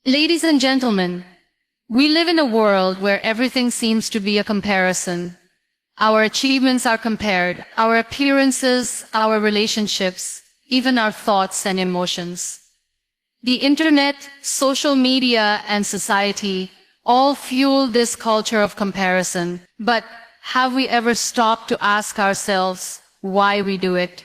Ladies and gentlemen, we live in a world where everything seems to be a comparison. Our achievements are compared, our appearances, our relationships, even our thoughts and emotions. The internet, social media, and society all fuel this culture of comparison. But have we ever stopped to ask ourselves why we do it?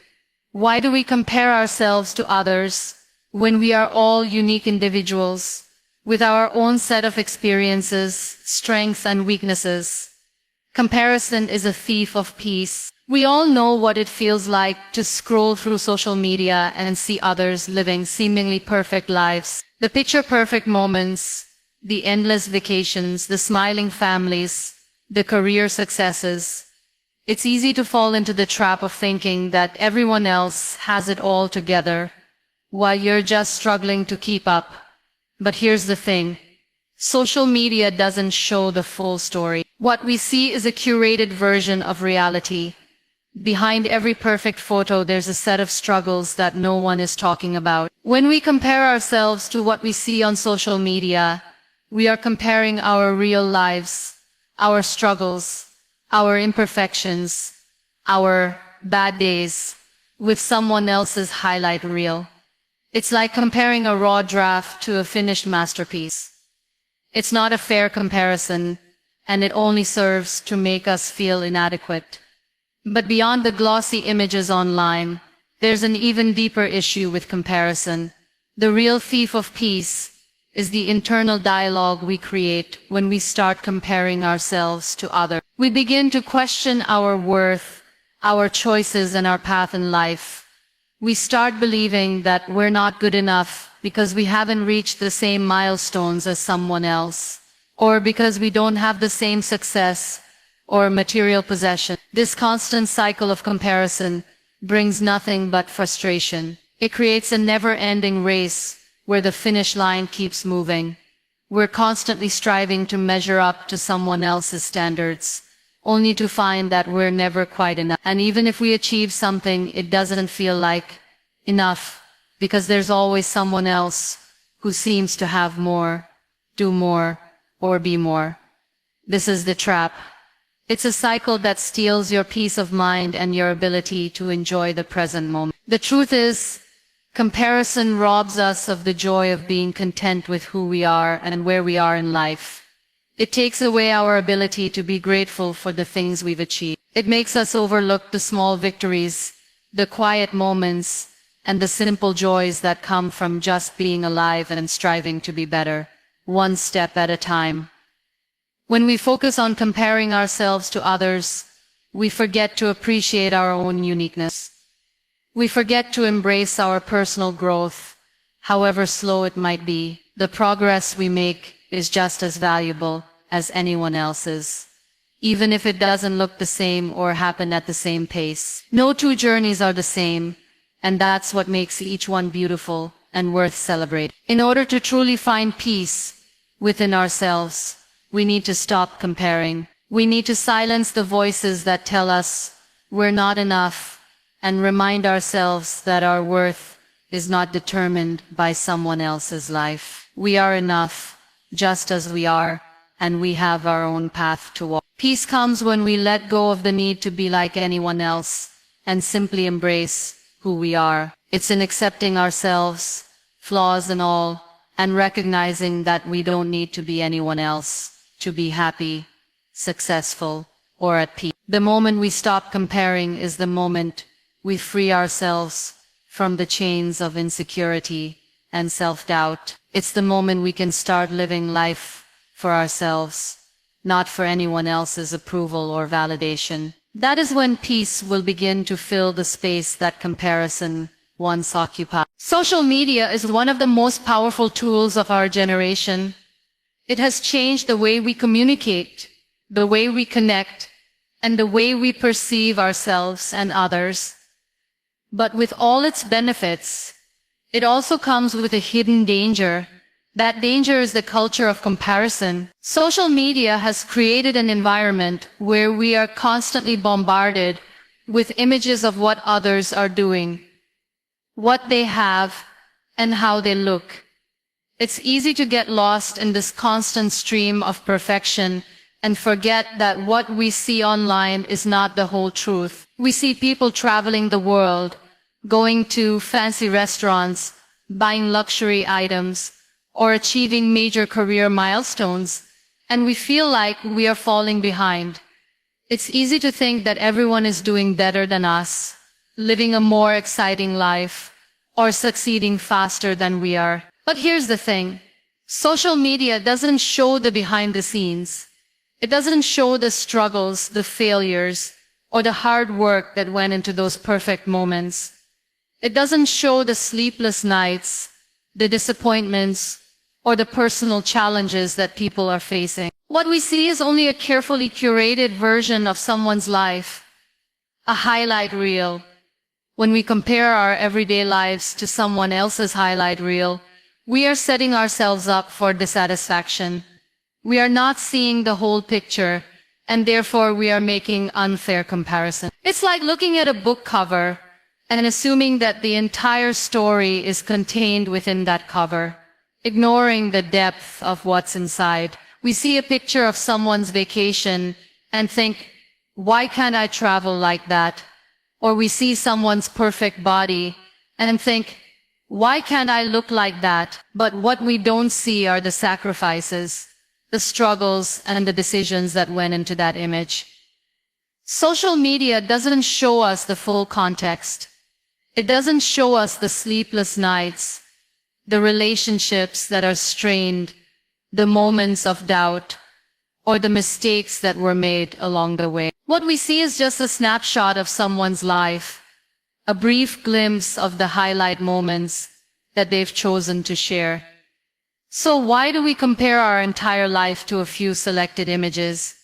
Why do we compare ourselves to others when we are all unique individuals with our own set of experiences, strengths, and weaknesses? Comparison is a thief of peace. We all know what it feels like to scroll through social media and see others living seemingly perfect lives. The picture-perfect moments, the endless vacations, the smiling families, the career successes. It's easy to fall into the trap of thinking that everyone else has it all together, while you're just struggling to keep up. But here's the thing. Social media doesn't show the full story. What we see is a curated version of reality. Behind every perfect photo, there's a set of struggles that no one is talking about. When we compare ourselves to what we see on social media, we are comparing our real lives, our struggles, our imperfections, our bad days, with someone else's highlight reel. It's like comparing a raw draft to a finished masterpiece. It's not a fair comparison, and it only serves to make us feel inadequate. But beyond the glossy images online, there's an even deeper issue with comparison. The real thief of peace is the internal dialogue we create when we start comparing ourselves to others. We begin to question our worth, our choices, and our path in life. We start believing that we're not good enough because we haven't reached the same milestones as someone else, or because we don't have the same success or material possession. This constant cycle of comparison brings nothing but frustration. It creates a never-ending race where the finish line keeps moving. We're constantly striving to measure up to someone else's standards, only to find that we're never quite enough. And even if we achieve something, it doesn't feel like enough, because there's always someone else who seems to have more, do more, or be more. This is the trap. It's a cycle that steals your peace of mind and your ability to enjoy the present moment. The truth is, comparison robs us of the joy of being content with who we are and where we are in life. It takes away our ability to be grateful for the things we've achieved. It makes us overlook the small victories, the quiet moments, and the simple joys that come from just being alive and striving to be better, one step at a time. When we focus on comparing ourselves to others, we forget to appreciate our own uniqueness. We forget to embrace our personal growth, however slow it might be. The progress we make is just as valuable as anyone else's, even if it doesn't look the same or happen at the same pace. No two journeys are the same, and that's what makes each one beautiful and worth celebrating. In order to truly find peace within ourselves, we need to stop comparing. We need to silence the voices that tell us we're not enough and remind ourselves that our worth is not determined by someone else's life. We are enough just as we are, and we have our own path to walk. Peace comes when we let go of the need to be like anyone else and simply embrace who we are. It's in accepting ourselves, flaws and all, and recognizing that we don't need to be anyone else to be happy, successful, or at peace. The moment we stop comparing is the moment we free ourselves from the chains of insecurity and self-doubt. It's the moment we can start living life for ourselves, not for anyone else's approval or validation. That is when peace will begin to fill the space that comparison once occupied. Social media is one of the most powerful tools of our generation. It has changed the way we communicate, the way we connect, and the way we perceive ourselves and others. But with all its benefits, it also comes with a hidden danger. That danger is the culture of comparison. Social media has created an environment where we are constantly bombarded with images of what others are doing, what they have, and how they look. It's easy to get lost in this constant stream of perfection and forget that what we see online is not the whole truth. We see people traveling the world, going to fancy restaurants, buying luxury items, or achieving major career milestones, and we feel like we are falling behind. It's easy to think that everyone is doing better than us, living a more exciting life, or succeeding faster than we are. But here's the thing. Social media doesn't show the behind the scenes. It doesn't show the struggles, the failures, or the hard work that went into those perfect moments. It doesn't show the sleepless nights, the disappointments, or the personal challenges that people are facing. What we see is only a carefully curated version of someone's life, a highlight reel. When we compare our everyday lives to someone else's highlight reel, we are setting ourselves up for dissatisfaction. We are not seeing the whole picture, and therefore we are making unfair comparisons. It's like looking at a book cover and assuming that the entire story is contained within that cover, ignoring the depth of what's inside. We see a picture of someone's vacation and think, why can't I travel like that? Or we see someone's perfect body and think, why can't I look like that? But what we don't see are the sacrifices, the struggles, and the decisions that went into that image. Social media doesn't show us the full context. It doesn't show us the sleepless nights, the relationships that are strained, the moments of doubt, or the mistakes that were made along the way. What we see is just a snapshot of someone's life, a brief glimpse of the highlight moments that they've chosen to share. So why do we compare our entire life to a few selected images?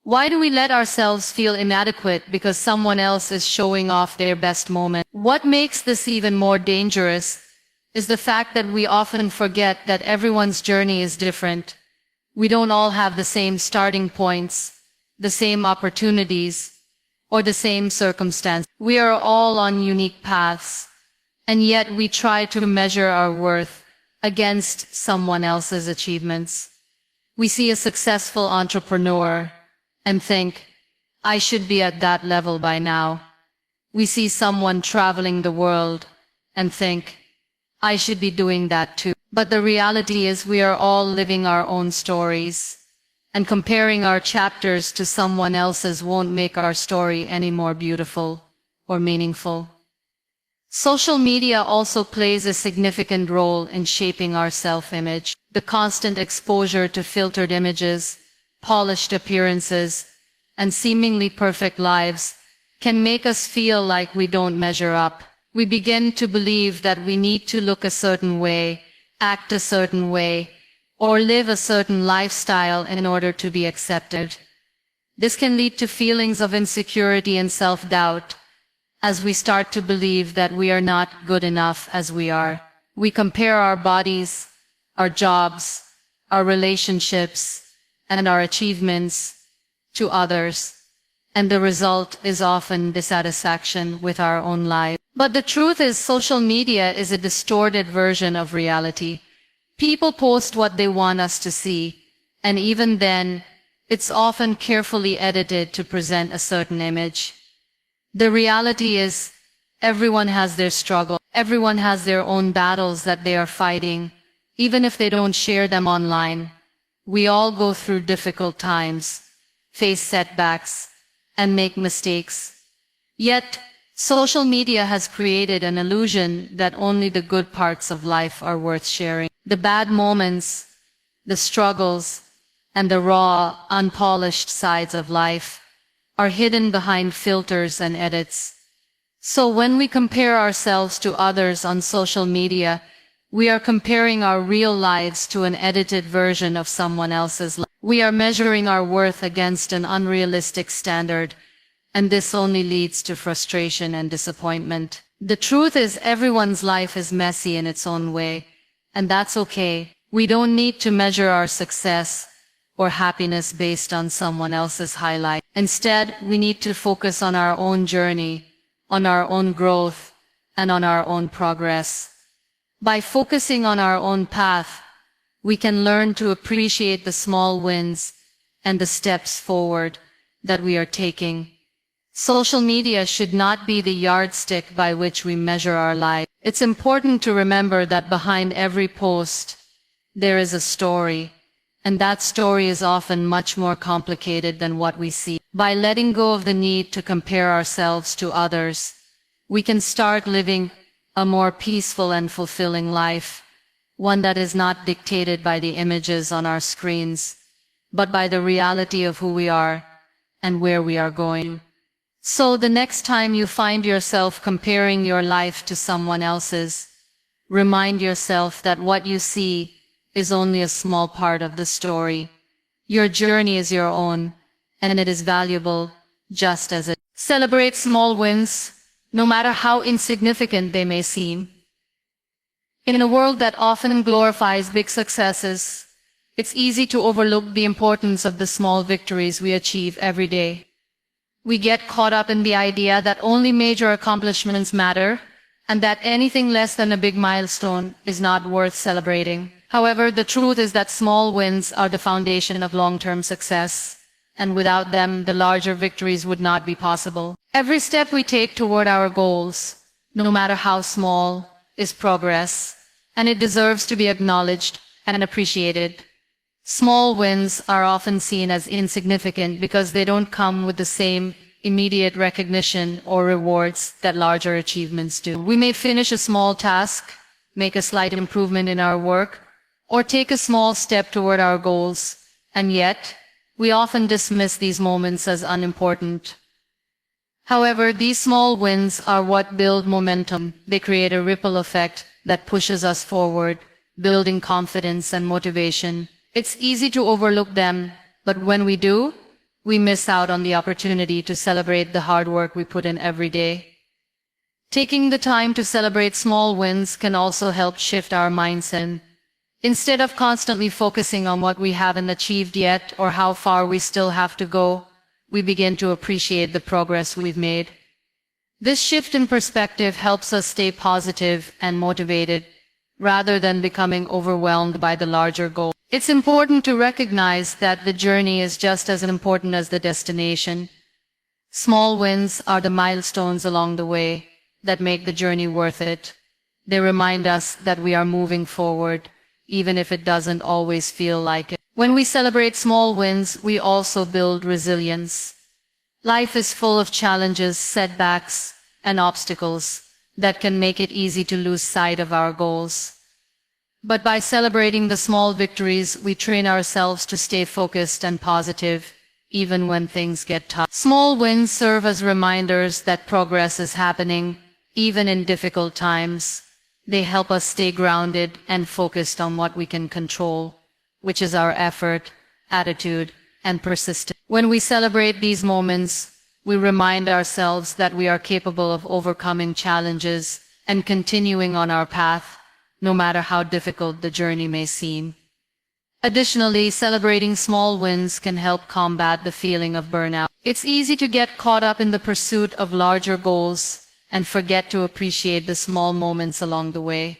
Why do we let ourselves feel inadequate because someone else is showing off their best moment? What makes this even more dangerous is the fact that we often forget that everyone's journey is different. We don't all have the same starting points, the same opportunities, or the same circumstance. We are all on unique paths, and yet we try to measure our worth against someone else's achievements. We see a successful entrepreneur and think, I should be at that level by now. We see someone traveling the world and think, I should be doing that too. But the reality is we are all living our own stories, and comparing our chapters to someone else's won't make our story any more beautiful or meaningful. Social media also plays a significant role in shaping our self-image. The constant exposure to filtered images, polished appearances, and seemingly perfect lives can make us feel like we don't measure up. We begin to believe that we need to look a certain way, act a certain way, or live a certain lifestyle in order to be accepted. This can lead to feelings of insecurity and self-doubt, as we start to believe that we are not good enough as we are. We compare our bodies, our jobs, our relationships, and our achievements to others, and the result is often dissatisfaction with our own lives. But the truth is, social media is a distorted version of reality. People post what they want us to see, and even then, it's often carefully edited to present a certain image. The reality is, everyone has their struggle. Everyone has their own battles that they are fighting, even if they don't share them online. We all go through difficult times, face setbacks, and make mistakes. Yet, social media has created an illusion that only the good parts of life are worth sharing. The bad moments, the struggles, and the raw, unpolished sides of life are hidden behind filters and edits. So when we compare ourselves to others on social media, we are comparing our real lives to an edited version of someone else's life. We are measuring our worth against an unrealistic standard, and this only leads to frustration and disappointment. The truth is, everyone's life is messy in its own way, and that's okay. We don't need to measure our success or happiness based on someone else's highlight. Instead, we need to focus on our own journey, on our own growth, and on our own progress. By focusing on our own path, we can learn to appreciate the small wins and the steps forward that we are taking. Social media should not be the yardstick by which we measure our life. It's important to remember that behind every post, there is a story, and that story is often much more complicated than what we see. By letting go of the need to compare ourselves to others, we can start living a more peaceful and fulfilling life, one that is not dictated by the images on our screens, but by the reality of who we are and where we are going. So the next time you find yourself comparing your life to someone else's, remind yourself that what you see is only a small part of the story. Your journey is your own, and it is valuable just as it. Celebrate small wins, no matter how insignificant they may seem. In a world that often glorifies big successes, it's easy to overlook the importance of the small victories we achieve every day. We get caught up in the idea that only major accomplishments matter, and that anything less than a big milestone is not worth celebrating. However, the truth is that small wins are the foundation of long-term success, and without them, the larger victories would not be possible. Every step we take toward our goals, no matter how small, is progress, and it deserves to be acknowledged and appreciated. Small wins are often seen as insignificant because they don't come with the same immediate recognition or rewards that larger achievements do. We may finish a small task, make a slight improvement in our work, or take a small step toward our goals, and yet, we often dismiss these moments as unimportant. However, these small wins are what build momentum. They create a ripple effect that pushes us forward, building confidence and motivation. It's easy to overlook them, but when we do, we miss out on the opportunity to celebrate the hard work we put in every day. Taking the time to celebrate small wins can also help shift our mindset. Instead of constantly focusing on what we haven't achieved yet or how far we still have to go, we begin to appreciate the progress we've made. This shift in perspective helps us stay positive and motivated, rather than becoming overwhelmed by the larger goal. It's important to recognize that the journey is just as important as the destination. Small wins are the milestones along the way that make the journey worth it. They remind us that we are moving forward, even if it doesn't always feel like it. When we celebrate small wins, we also build resilience. Life is full of challenges, setbacks, and obstacles that can make it easy to lose sight of our goals. But by celebrating the small victories, we train ourselves to stay focused and positive, even when things get tough. Small wins serve as reminders that progress is happening, even in difficult times. They help us stay grounded and focused on what we can control, which is our effort, attitude, and persistence. When we celebrate these moments, we remind ourselves that we are capable of overcoming challenges and continuing on our path, no matter how difficult the journey may seem. Additionally, celebrating small wins can help combat the feeling of burnout. It's easy to get caught up in the pursuit of larger goals and forget to appreciate the small moments along the way.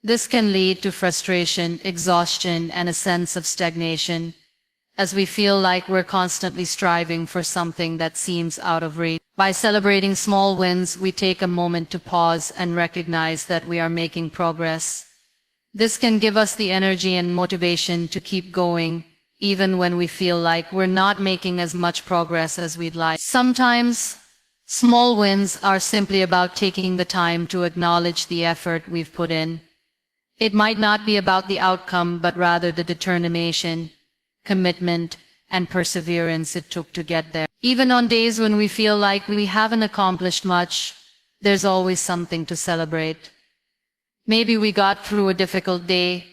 This can lead to frustration, exhaustion, and a sense of stagnation, as we feel like we're constantly striving for something that seems out of reach. By celebrating small wins, we take a moment to pause and recognize that we are making progress. This can give us the energy and motivation to keep going, even when we feel like we're not making as much progress as we'd like. Sometimes, small wins are simply about taking the time to acknowledge the effort we've put in. It might not be about the outcome, but rather the determination, commitment, and perseverance it took to get there. Even on days when we feel like we haven't accomplished much, there's always something to celebrate. Maybe we got through a difficult day,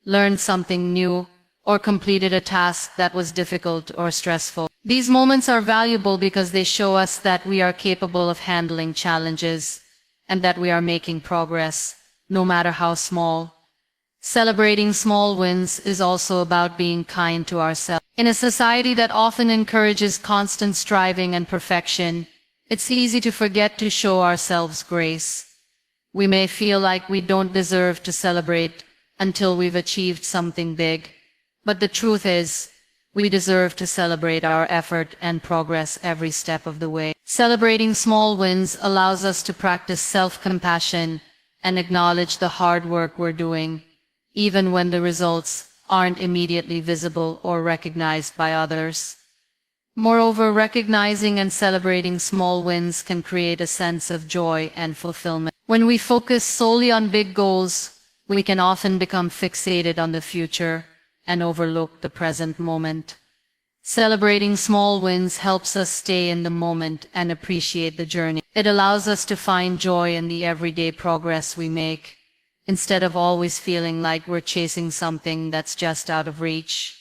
learned something new, or completed a task that was difficult or stressful. These moments are valuable because they show us that we are capable of handling challenges and that we are making progress, no matter how small. Celebrating small wins is also about being kind to ourselves. In a society that often encourages constant striving and perfection, it's easy to forget to show ourselves grace. We may feel like we don't deserve to celebrate until we've achieved something big. But the truth is, we deserve to celebrate our effort and progress every step of the way. Celebrating small wins allows us to practice self-compassion and acknowledge the hard work we're doing, even when the results aren't immediately visible or recognized by others. Moreover, recognizing and celebrating small wins can create a sense of joy and fulfillment. When we focus solely on big goals, we can often become fixated on the future and overlook the present moment. Celebrating small wins helps us stay in the moment and appreciate the journey. It allows us to find joy in the everyday progress we make, instead of always feeling like we're chasing something that's just out of reach.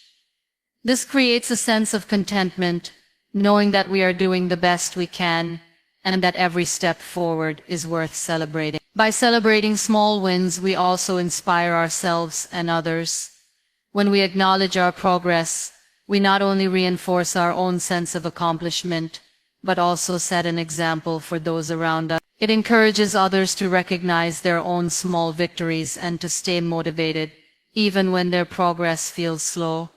This creates a sense of contentment, knowing that we are doing the best we can and that every step forward is worth celebrating. By celebrating small wins, we also inspire ourselves and others. When we acknowledge our progress, we not only reinforce our own sense of accomplishment, but also set an example for those around us. It encourages others to recognize their own small victories and to stay motivated, even when their progress feels slow.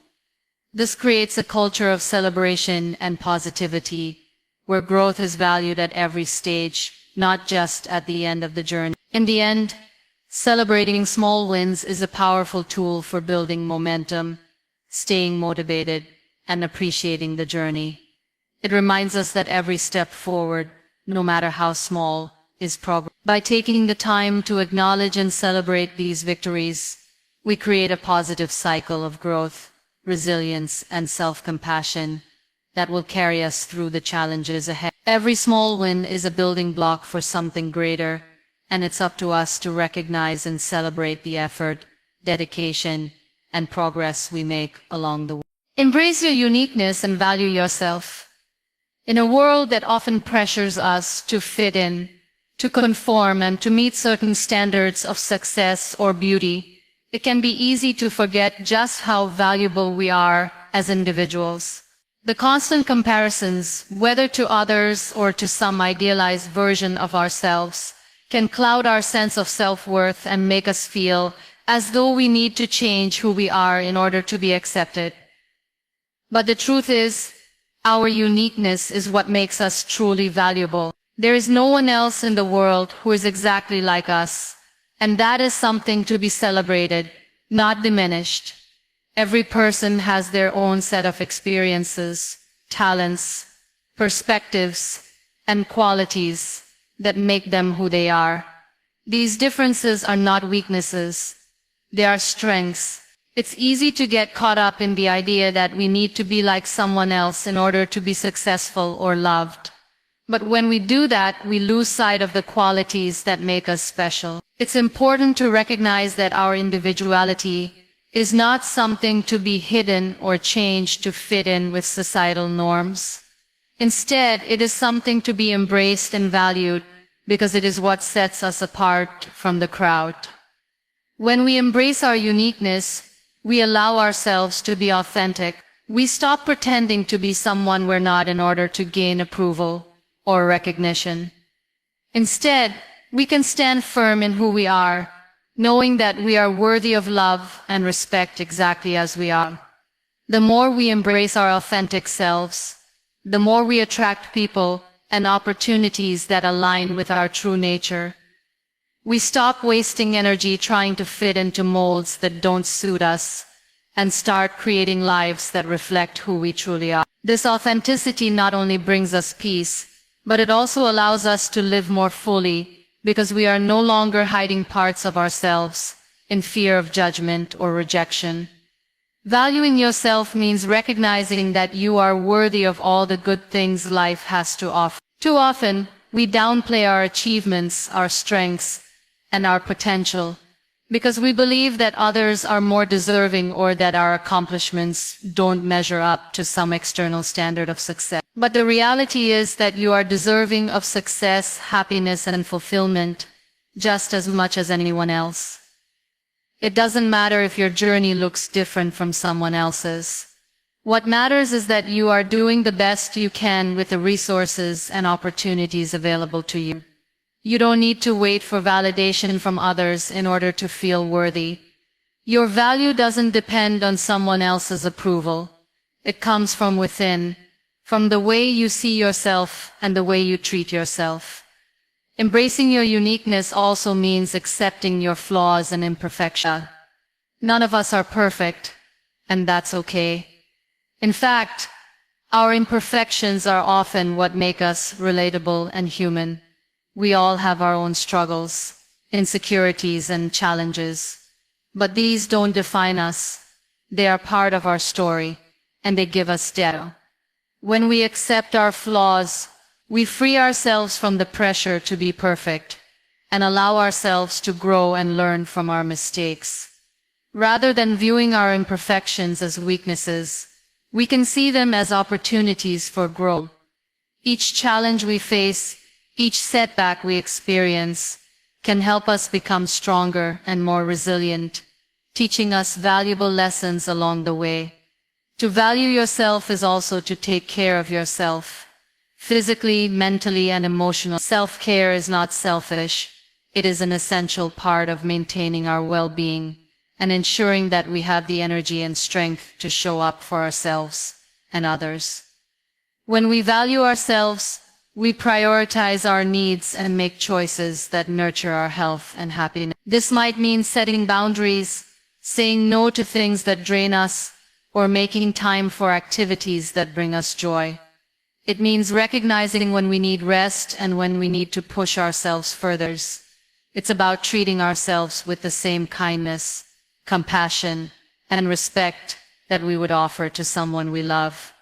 This creates a culture of celebration and positivity, where growth is valued at every stage, not just at the end of the journey. In the end, celebrating small wins is a powerful tool for building momentum, staying motivated, and appreciating the journey. It reminds us that every step forward, no matter how small, is progress. By taking the time to acknowledge and celebrate these victories, we create a positive cycle of growth, resilience, and self-compassion that will carry us through the challenges ahead. Every small win is a building block for something greater, and it's up to us to recognize and celebrate the effort, dedication, and progress we make along the way. Embrace your uniqueness and value yourself. In a world that often pressures us to fit in, to conform, and to meet certain standards of success or beauty, it can be easy to forget just how valuable we are as individuals. The constant comparisons, whether to others or to some idealized version of ourselves, can cloud our sense of self-worth and make us feel as though we need to change who we are in order to be accepted. But the truth is, our uniqueness is what makes us truly valuable. There is no one else in the world who is exactly like us, and that is something to be celebrated, not diminished. Every person has their own set of experiences, talents, perspectives, and qualities that make them who they are. These differences are not weaknesses. They are strengths. It's easy to get caught up in the idea that we need to be like someone else in order to be successful or loved. But when we do that, we lose sight of the qualities that make us special. It's important to recognize that our individuality is not something to be hidden or changed to fit in with societal norms. Instead, it is something to be embraced and valued because it is what sets us apart from the crowd. When we embrace our uniqueness, we allow ourselves to be authentic. We stop pretending to be someone we're not in order to gain approval or recognition. Instead, we can stand firm in who we are, knowing that we are worthy of love and respect exactly as we are. The more we embrace our authentic selves, the more we attract people and opportunities that align with our true nature. We stop wasting energy trying to fit into molds that don't suit us and start creating lives that reflect who we truly are. This authenticity not only brings us peace, but it also allows us to live more fully because we are no longer hiding parts of ourselves in fear of judgment or rejection. Valuing yourself means recognizing that you are worthy of all the good things life has to offer. Too often, we downplay our achievements, our strengths, and our potential because we believe that others are more deserving or that our accomplishments don't measure up to some external standard of success. But the reality is that you are deserving of success, happiness, and fulfillment just as much as anyone else. It doesn't matter if your journey looks different from someone else's. What matters is that you are doing the best you can with the resources and opportunities available to you. You don't need to wait for validation from others in order to feel worthy. Your value doesn't depend on someone else's approval. It comes from within, from the way you see yourself and the way you treat yourself. Embracing your uniqueness also means accepting your flaws and imperfections. None of us are perfect, and that's okay. In fact, our imperfections are often what make us relatable and human. We all have our own struggles, insecurities, and challenges. But these don't define us. They are part of our story, and they give us depth. When we accept our flaws, we free ourselves from the pressure to be perfect, and allow ourselves to grow and learn from our mistakes. Rather than viewing our imperfections as weaknesses, we can see them as opportunities for growth. Each challenge we face, each setback we experience, can help us become stronger and more resilient, teaching us valuable lessons along the way. To value yourself is also to take care of yourself, physically, mentally, and emotionally. Self-care is not selfish. It is an essential part of maintaining our well-being and ensuring that we have the energy and strength to show up for ourselves and others. When we value ourselves, we prioritize our needs and make choices that nurture our health and happiness. This might mean setting boundaries, saying no to things that drain us, or making time for activities that bring us joy. It means recognizing when we need rest and when we need to push ourselves further. It's about treating ourselves with the same kindness, compassion, and respect that we would offer to someone we love.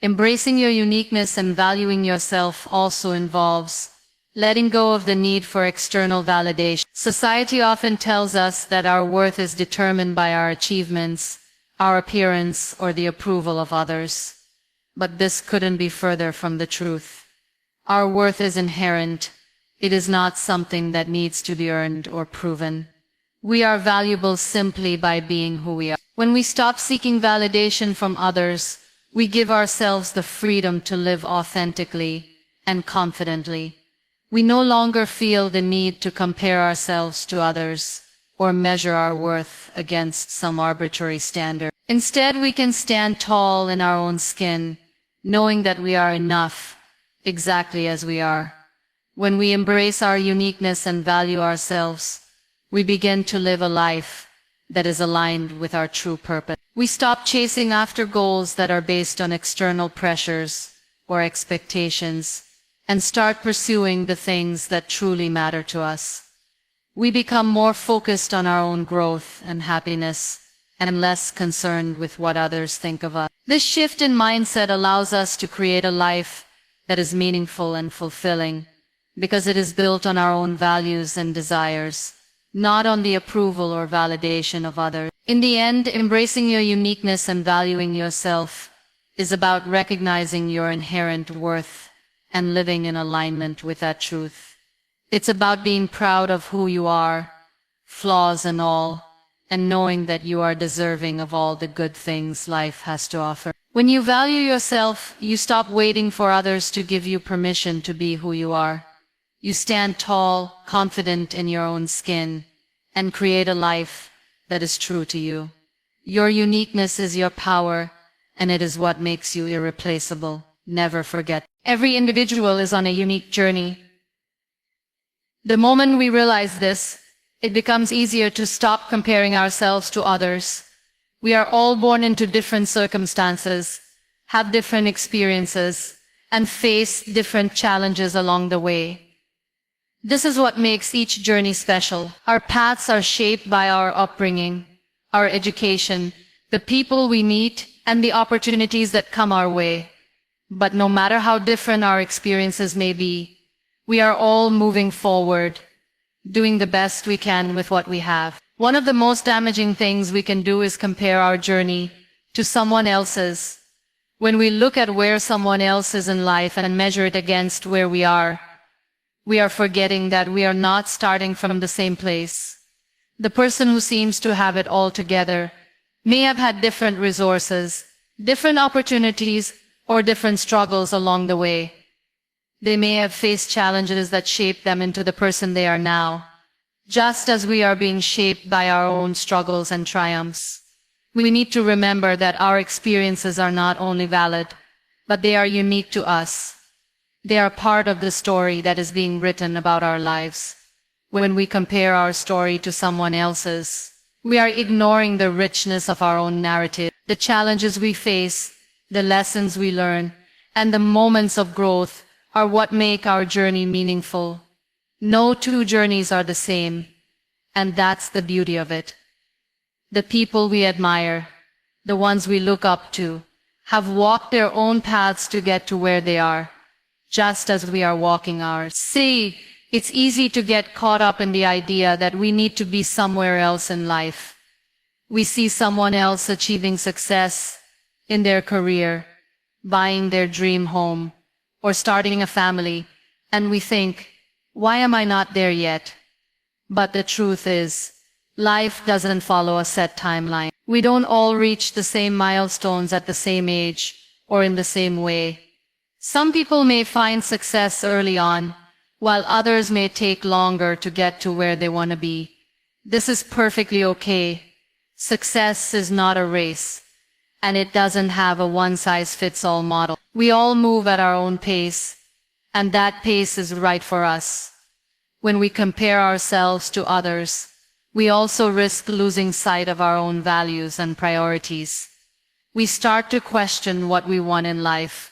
Embracing your uniqueness and valuing yourself also involves letting go of the need for external validation. Society often tells us that our worth is determined by our achievements, our appearance, or the approval of others. But this couldn't be further from the truth. Our worth is inherent. It is not something that needs to be earned or proven. We are valuable simply by being who we are. When we stop seeking validation from others, we give ourselves the freedom to live authentically and confidently. We no longer feel the need to compare ourselves to others or measure our worth against some arbitrary standard. Instead, we can stand tall in our own skin, knowing that we are enough, exactly as we are. When we embrace our uniqueness and value ourselves, we begin to live a life that is aligned with our true purpose. We stop chasing after goals that are based on external pressures or expectations and start pursuing the things that truly matter to us. We become more focused on our own growth and happiness and less concerned with what others think of us. This shift in mindset allows us to create a life that is meaningful and fulfilling because it is built on our own values and desires, not on the approval or validation of others. In the end, embracing your uniqueness and valuing yourself is about recognizing your inherent worth and living in alignment with that truth. It's about being proud of who you are, flaws and all, and knowing that you are deserving of all the good things life has to offer. When you value yourself, you stop waiting for others to give you permission to be who you are. You stand tall, confident in your own skin, and create a life that is true to you. Your uniqueness is your power, and it is what makes you irreplaceable. Never forget. Every individual is on a unique journey. The moment we realize this, it becomes easier to stop comparing ourselves to others. We are all born into different circumstances, have different experiences, and face different challenges along the way. This is what makes each journey special. Our paths are shaped by our upbringing, our education, the people we meet, and the opportunities that come our way. But no matter how different our experiences may be, we are all moving forward, doing the best we can with what we have. One of the most damaging things we can do is compare our journey to someone else's. When we look at where someone else is in life and measure it against where we are forgetting that we are not starting from the same place. The person who seems to have it all together may have had different resources, different opportunities, or different struggles along the way. They may have faced challenges that shaped them into the person they are now, just as we are being shaped by our own struggles and triumphs. We need to remember that our experiences are not only valid, but they are unique to us. They are part of the story that is being written about our lives. When we compare our story to someone else's, we are ignoring the richness of our own narrative, the challenges we face, the lessons we learn, and the moments of growth are what make our journey meaningful. No two journeys are the same, and that's the beauty of it. The people we admire, the ones we look up to, have walked their own paths to get to where they are, just as we are walking ours. See, it's easy to get caught up in the idea that we need to be somewhere else in life. We see someone else achieving success in their career, buying their dream home, or starting a family, and we think, why am I not there yet? But the truth is, life doesn't follow a set timeline. We don't all reach the same milestones at the same age or in the same way. Some people may find success early on, while others may take longer to get to where they want to be. This is perfectly okay. Success is not a race, and it doesn't have a one-size-fits-all model. We all move at our own pace, and that pace is right for us. When we compare ourselves to others, we also risk losing sight of our own values and priorities. We start to question what we want in life.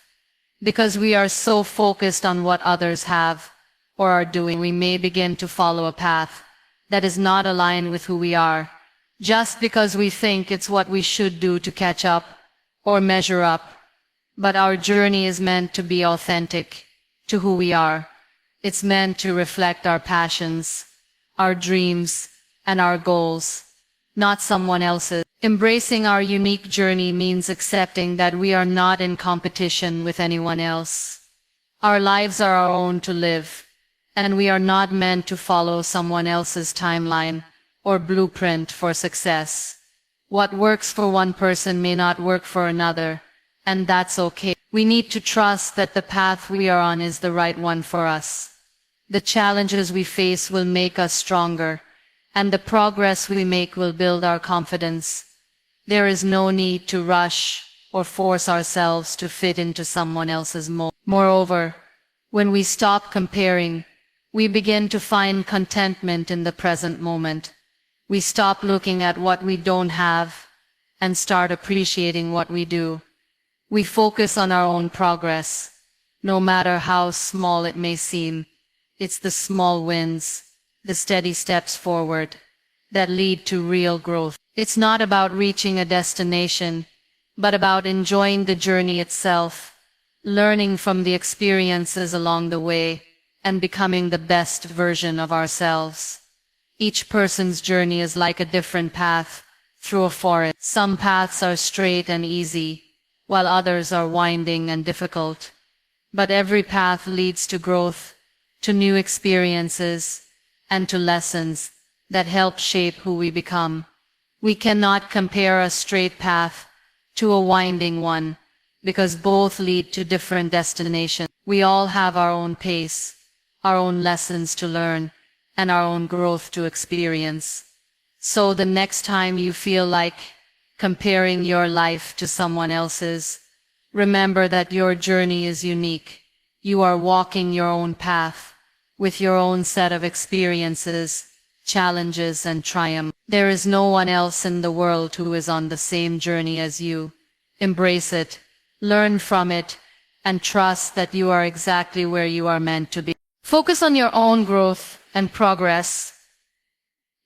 Because we are so focused on what others have or are doing, we may begin to follow a path that is not aligned with who we are, just because we think it's what we should do to catch up or measure up. But our journey is meant to be authentic to who we are. It's meant to reflect our passions, our dreams, and our goals, not someone else's. Embracing our unique journey means accepting that we are not in competition with anyone else. Our lives are our own to live, and we are not meant to follow someone else's timeline or blueprint for success. What works for one person may not work for another, and that's okay. We need to trust that the path we are on is the right one for us. The challenges we face will make us stronger, and the progress we make will build our confidence. There is no need to rush or force ourselves to fit into someone else's mold. Moreover, when we stop comparing, we begin to find contentment in the present moment. We stop looking at what we don't have and start appreciating what we do. We focus on our own progress, no matter how small it may seem. It's the small wins, the steady steps forward, that lead to real growth. It's not about reaching a destination, but about enjoying the journey itself, learning from the experiences along the way, and becoming the best version of ourselves. Each person's journey is like a different path through a forest. Some paths are straight and easy, while others are winding and difficult. But every path leads to growth, to new experiences, and to lessons that help shape who we become. We cannot compare a straight path to a winding one, because both lead to different destinations. We all have our own pace, our own lessons to learn, and our own growth to experience. So the next time you feel like comparing your life to someone else's, remember that your journey is unique. You are walking your own path, with your own set of experiences, challenges, and triumph. There is no one else in the world who is on the same journey as you. Embrace it, learn from it, and trust that you are exactly where you are meant to be. Focus on your own growth and progress.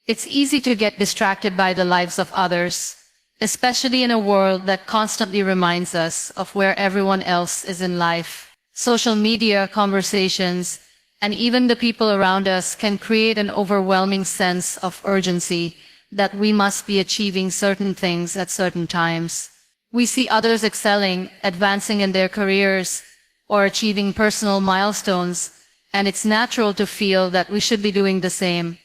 It's easy to get distracted by the lives of others, especially in a world that constantly reminds us of where everyone else is in life. Social media, conversations, and even the people around us can create an overwhelming sense of urgency that we must be achieving certain things at certain times. We see others excelling, advancing in their careers, or achieving personal milestones, and it's natural to feel that we should be doing the same.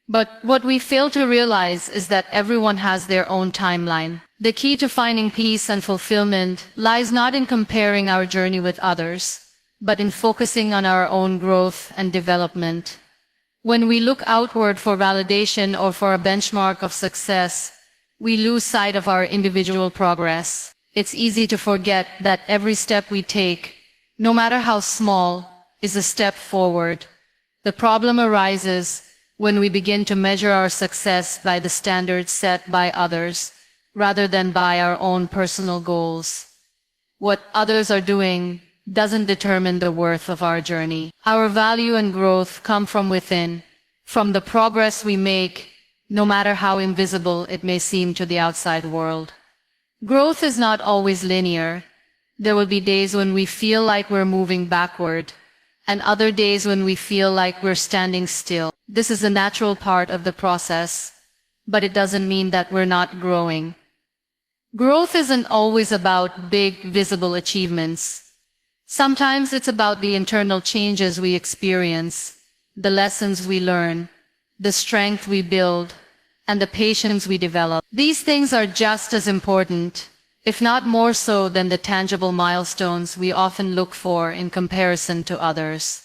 But what we fail to realize is that everyone has their own timeline. The key to finding peace and fulfillment lies not in comparing our journey with others, but in focusing on our own growth and development. When we look outward for validation or for a benchmark of success, we lose sight of our individual progress. It's easy to forget that every step we take, no matter how small, is a step forward. The problem arises when we begin to measure our success by the standards set by others, rather than by our own personal goals. What others are doing doesn't determine the worth of our journey. Our value and growth come from within, from the progress we make, no matter how invisible it may seem to the outside world. Growth is not always linear. There will be days when we feel like we're moving backward, and other days when we feel like we're standing still. This is a natural part of the process, but it doesn't mean that we're not growing. Growth isn't always about big, visible achievements. Sometimes it's about the internal changes we experience, the lessons we learn, the strength we build, and the patience we develop. These things are just as important, if not more so, than the tangible milestones we often look for in comparison to others.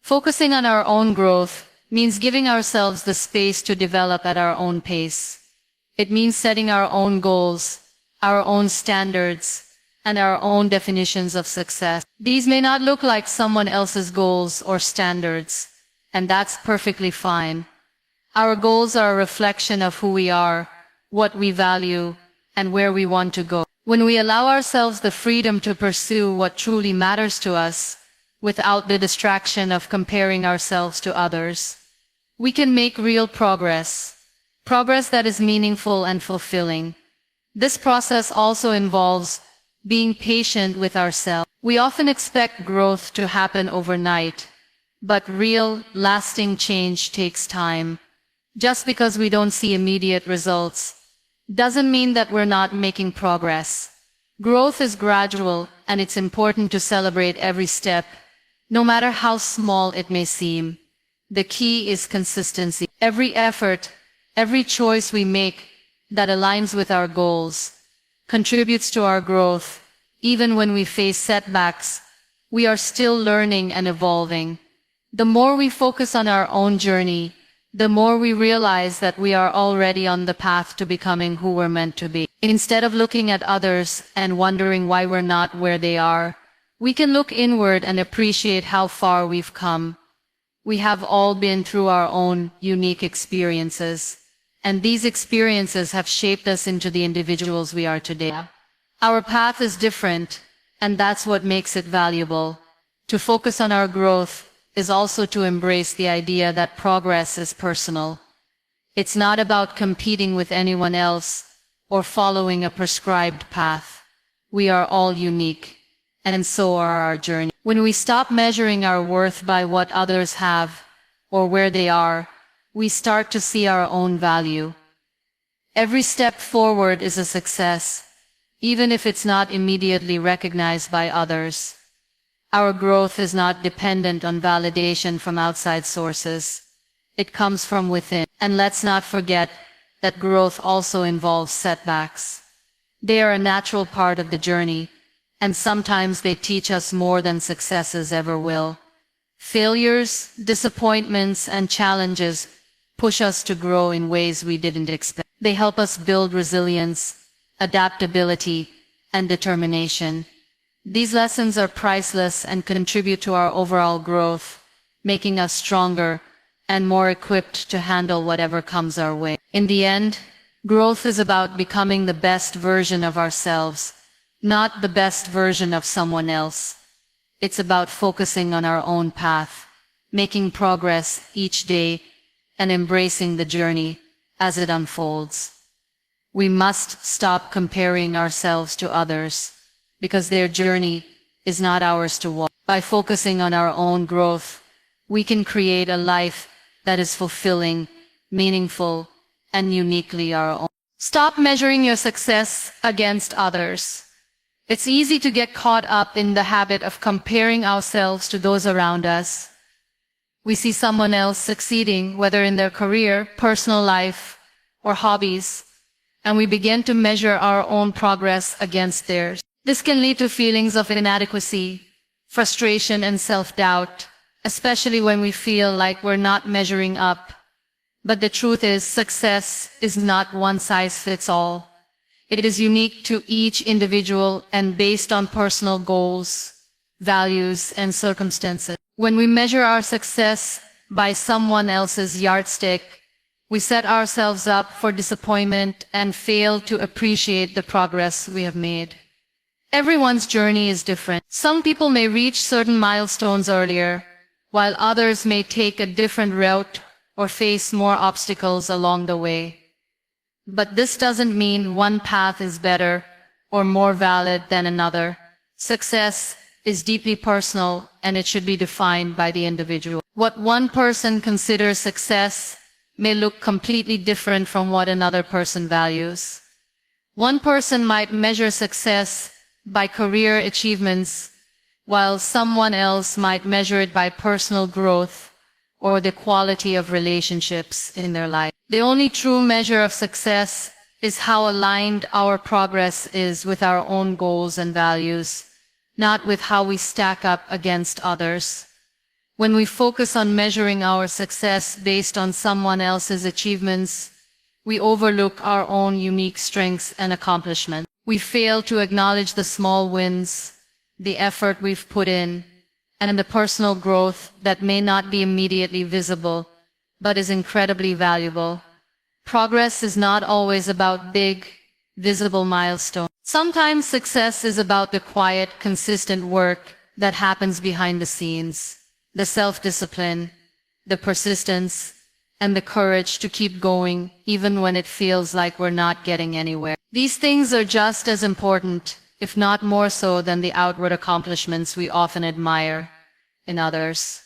Focusing on our own growth means giving ourselves the space to develop at our own pace. It means setting our own goals, our own standards, and our own definitions of success. These may not look like someone else's goals or standards, and that's perfectly fine. Our goals are a reflection of who we are, what we value, and where we want to go. When we allow ourselves the freedom to pursue what truly matters to us, without the distraction of comparing ourselves to others, we can make real progress that is meaningful and fulfilling. This process also involves being patient with ourselves. We often expect growth to happen overnight, but real, lasting change takes time. Just because we don't see immediate results doesn't mean that we're not making progress. Growth is gradual, and it's important to celebrate every step, no matter how small it may seem. The key is consistency. Every effort, every choice we make that aligns with our goals contributes to our growth. Even when we face setbacks, we are still learning and evolving. The more we focus on our own journey, the more we realize that we are already on the path to becoming who we're meant to be. Instead of looking at others and wondering why we're not where they are, we can look inward and appreciate how far we've come. We have all been through our own unique experiences, and these experiences have shaped us into the individuals we are today. Our path is different, and that's what makes it valuable. To focus on our growth is also to embrace the idea that progress is personal. It's not about competing with anyone else or following a prescribed path. We are all unique, and so are our journey. When we stop measuring our worth by what others have or where they are, we start to see our own value. Every step forward is a success, even if it's not immediately recognized by others. Our growth is not dependent on validation from outside sources. It comes from within. And let's not forget that growth also involves setbacks. They are a natural part of the journey, and sometimes they teach us more than successes ever will. Failures, disappointments, and challenges push us to grow in ways we didn't expect. They help us build resilience, adaptability, and determination. These lessons are priceless and contribute to our overall growth, making us stronger and more equipped to handle whatever comes our way. In the end, growth is about becoming the best version of ourselves, not the best version of someone else. It's about focusing on our own path, making progress each day, and embracing the journey as it unfolds. We must stop comparing ourselves to others, because their journey is not ours to walk. By focusing on our own growth, we can create a life that is fulfilling, meaningful, and uniquely our own. Stop measuring your success against others. It's easy to get caught up in the habit of comparing ourselves to those around us. We see someone else succeeding, whether in their career, personal life, or hobbies, and we begin to measure our own progress against theirs. This can lead to feelings of inadequacy, frustration, and self-doubt, especially when we feel like we're not measuring up. But the truth is, success is not one size fits all. It is unique to each individual and based on personal goals, values, and circumstances. When we measure our success by someone else's yardstick, we set ourselves up for disappointment and fail to appreciate the progress we have made. Everyone's journey is different. Some people may reach certain milestones earlier, while others may take a different route or face more obstacles along the way. But this doesn't mean one path is better or more valid than another. Success is deeply personal, and it should be defined by the individual. What one person considers success may look completely different from what another person values. One person might measure success by career achievements, while someone else might measure it by personal growth or the quality of relationships in their life. The only true measure of success is how aligned our progress is with our own goals and values, not with how we stack up against others. When we focus on measuring our success based on someone else's achievements, we overlook our own unique strengths and accomplishments. We fail to acknowledge the small wins, the effort we've put in, and the personal growth that may not be immediately visible, but is incredibly valuable. Progress is not always about big, visible milestones. Sometimes success is about the quiet, consistent work that happens behind the scenes, the self-discipline, the persistence, and the courage to keep going even when it feels like we're not getting anywhere. These things are just as important, if not more so, than the outward accomplishments we often admire in others.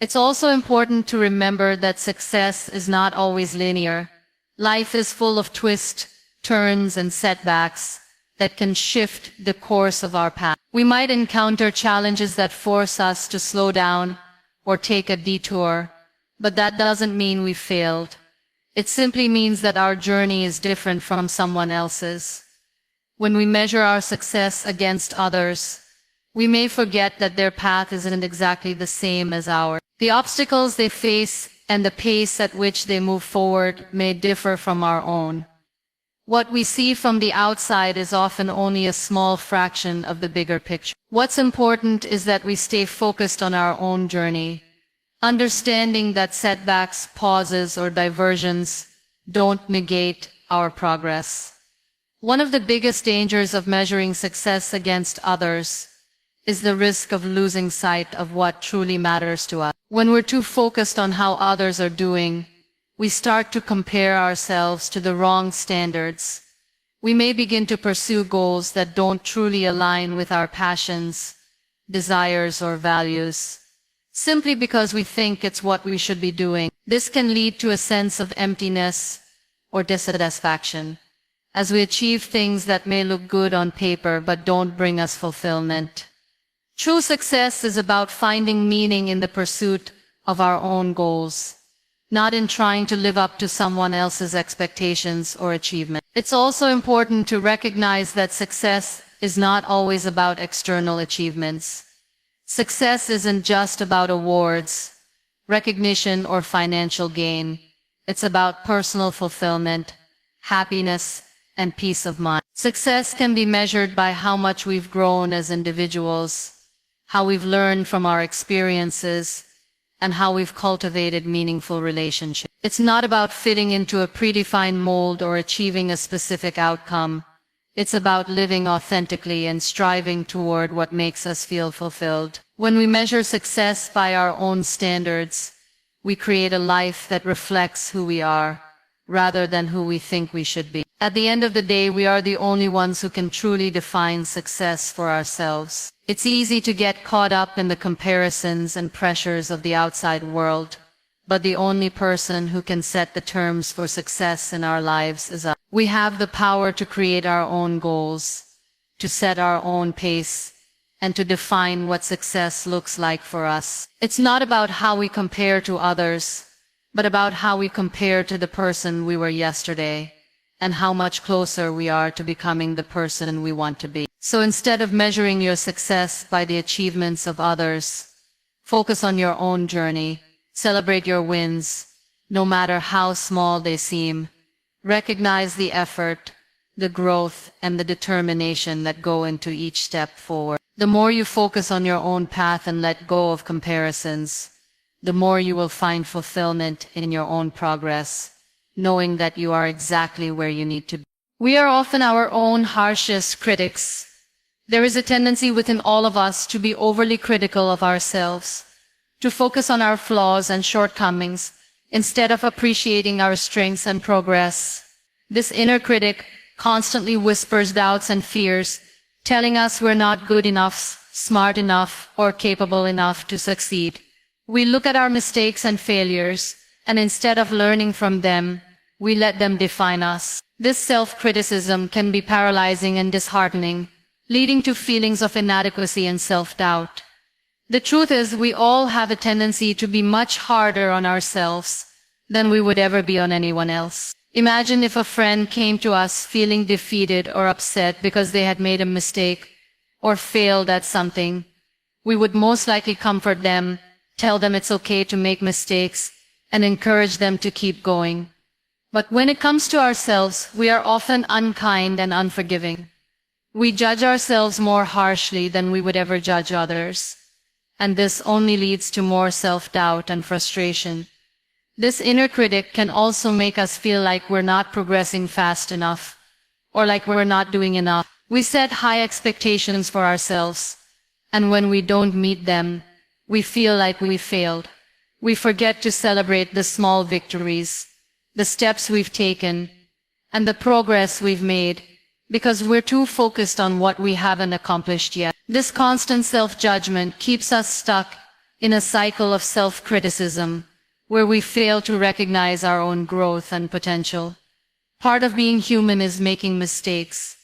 It's also important to remember that success is not always linear. Life is full of twists, turns, and setbacks that can shift the course of our path. We might encounter challenges that force us to slow down or take a detour, but that doesn't mean we failed. It simply means that our journey is different from someone else's. When we measure our success against others, we may forget that their path isn't exactly the same as ours. The obstacles they face and the pace at which they move forward may differ from our own. What we see from the outside is often only a small fraction of the bigger picture. What's important is that we stay focused on our own journey, understanding that setbacks, pauses, or diversions don't negate our progress. One of the biggest dangers of measuring success against others is the risk of losing sight of what truly matters to us. When we're too focused on how others are doing, we start to compare ourselves to the wrong standards. We may begin to pursue goals that don't truly align with our passions, desires, or values, simply because we think it's what we should be doing. This can lead to a sense of emptiness or dissatisfaction, as we achieve things that may look good on paper but don't bring us fulfillment. True success is about finding meaning in the pursuit of our own goals, not in trying to live up to someone else's expectations or achievements. It's also important to recognize that success is not always about external achievements. Success isn't just about awards, recognition, or financial gain. It's about personal fulfillment, happiness, and peace of mind. Success can be measured by how much we've grown as individuals, how we've learned from our experiences, and how we've cultivated meaningful relationships. It's not about fitting into a predefined mold or achieving a specific outcome. It's about living authentically and striving toward what makes us feel fulfilled. When we measure success by our own standards, we create a life that reflects who we are, rather than who we think we should be. At the end of the day, we are the only ones who can truly define success for ourselves. It's easy to get caught up in the comparisons and pressures of the outside world, but the only person who can set the terms for success in our lives is us. We have the power to create our own goals, to set our own pace, and to define what success looks like for us. It's not about how we compare to others, but about how we compare to the person we were yesterday, and how much closer we are to becoming the person we want to be. So instead of measuring your success by the achievements of others, focus on your own journey. Celebrate your wins, no matter how small they seem. Recognize the effort, the growth, and the determination that go into each step forward. The more you focus on your own path and let go of comparisons, the more you will find fulfillment in your own progress, knowing that you are exactly where you need to be. We are often our own harshest critics. There is a tendency within all of us to be overly critical of ourselves, to focus on our flaws and shortcomings instead of appreciating our strengths and progress. This inner critic constantly whispers doubts and fears, telling us we're not good enough, smart enough, or capable enough to succeed. We look at our mistakes and failures, and instead of learning from them, we let them define us. This self-criticism can be paralyzing and disheartening, leading to feelings of inadequacy and self-doubt. The truth is, we all have a tendency to be much harder on ourselves than we would ever be on anyone else. Imagine if a friend came to us feeling defeated or upset because they had made a mistake or failed at something. We would most likely comfort them, tell them it's okay to make mistakes, and encourage them to keep going. But when it comes to ourselves, we are often unkind and unforgiving. We judge ourselves more harshly than we would ever judge others, and this only leads to more self-doubt and frustration. This inner critic can also make us feel like we're not progressing fast enough, or like we're not doing enough. We set high expectations for ourselves, and when we don't meet them, we feel like we failed. We forget to celebrate the small victories, the steps we've taken, and the progress we've made, because we're too focused on what we haven't accomplished yet. This constant self-judgment keeps us stuck in a cycle of self-criticism, where we fail to recognize our own growth and potential. Part of being human is making mistakes.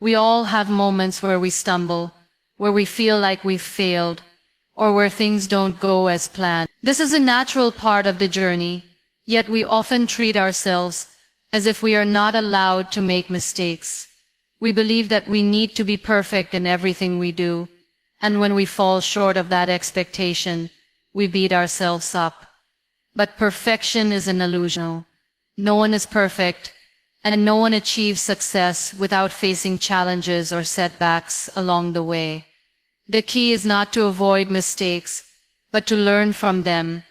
We all have moments where we stumble, where we feel like we've failed, or where things don't go as planned. This is a natural part of the journey, yet we often treat ourselves as if we are not allowed to make mistakes. We believe that we need to be perfect in everything we do, and when we fall short of that expectation, we beat ourselves up. But perfection is an illusion. No one is perfect, and no one achieves success without facing challenges or setbacks along the way. The key is not to avoid mistakes, but to learn from them,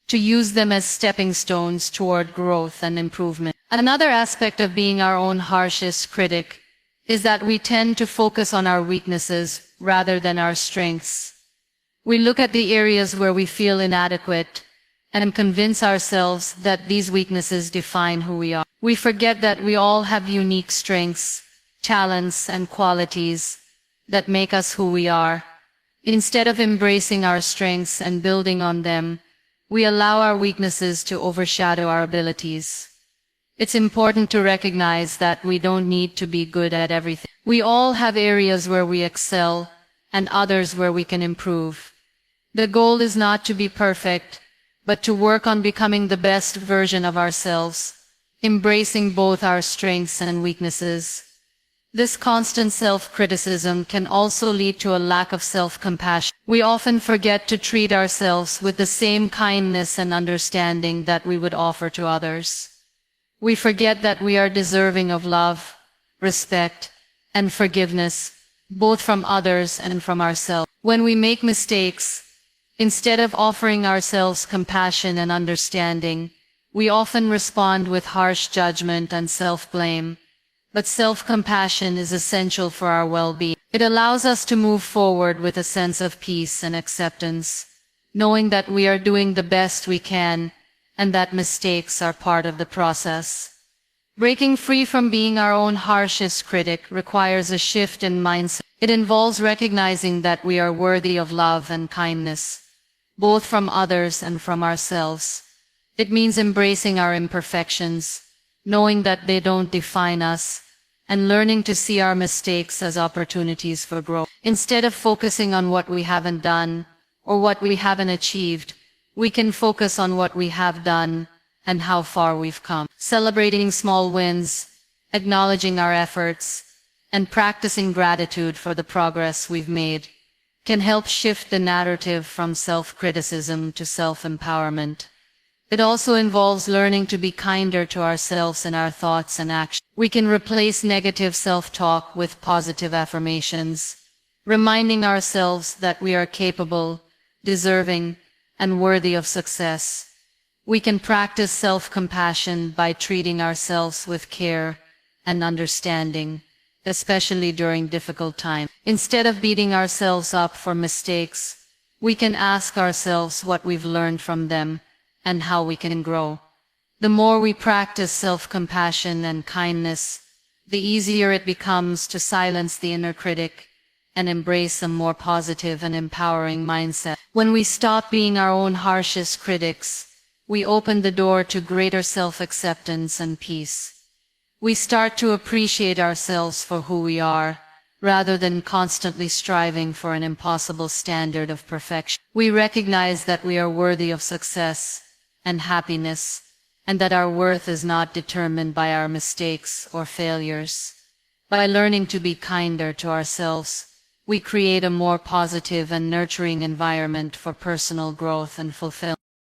to use them as stepping stones toward growth and improvement. Another aspect of being our own harshest critic is that we tend to focus on our weaknesses rather than our strengths. We look at the areas where we feel inadequate and convince ourselves that these weaknesses define who we are. We forget that we all have unique strengths, talents, and qualities that make us who we are. Instead of embracing our strengths and building on them, we allow our weaknesses to overshadow our abilities. It's important to recognize that we don't need to be good at everything. We all have areas where we excel and others where we can improve. The goal is not to be perfect, but to work on becoming the best version of ourselves, embracing both our strengths and weaknesses. This constant self-criticism can also lead to a lack of self-compassion. We often forget to treat ourselves with the same kindness and understanding that we would offer to others. We forget that we are deserving of love, respect, and forgiveness, both from others and from ourselves. When we make mistakes, instead of offering ourselves compassion and understanding, we often respond with harsh judgment and self-blame. But self-compassion is essential for our well-being. It allows us to move forward with a sense of peace and acceptance, knowing that we are doing the best we can and that mistakes are part of the process. Breaking free from being our own harshest critic requires a shift in mindset. It involves recognizing that we are worthy of love and kindness, both from others and from ourselves. It means embracing our imperfections, knowing that they don't define us, and learning to see our mistakes as opportunities for growth. Instead of focusing on what we haven't done or what we haven't achieved, we can focus on what we have done and how far we've come. Celebrating small wins, acknowledging our efforts, and practicing gratitude for the progress we've made can help shift the narrative from self-criticism to self-empowerment. It also involves learning to be kinder to ourselves in our thoughts and actions. We can replace negative self-talk with positive affirmations, reminding ourselves that we are capable, deserving, and worthy of success. We can practice self-compassion by treating ourselves with care and understanding, especially during difficult times. Instead of beating ourselves up for mistakes, we can ask ourselves what we've learned from them and how we can grow. The more we practice self-compassion and kindness, the easier it becomes to silence the inner critic and embrace a more positive and empowering mindset. When we stop being our own harshest critics, we open the door to greater self-acceptance and peace. We start to appreciate ourselves for who we are, rather than constantly striving for an impossible standard of perfection. We recognize that we are worthy of success and happiness, and that our worth is not determined by our mistakes or failures. By learning to be kinder to ourselves, we create a more positive and nurturing environment for personal growth and fulfillment.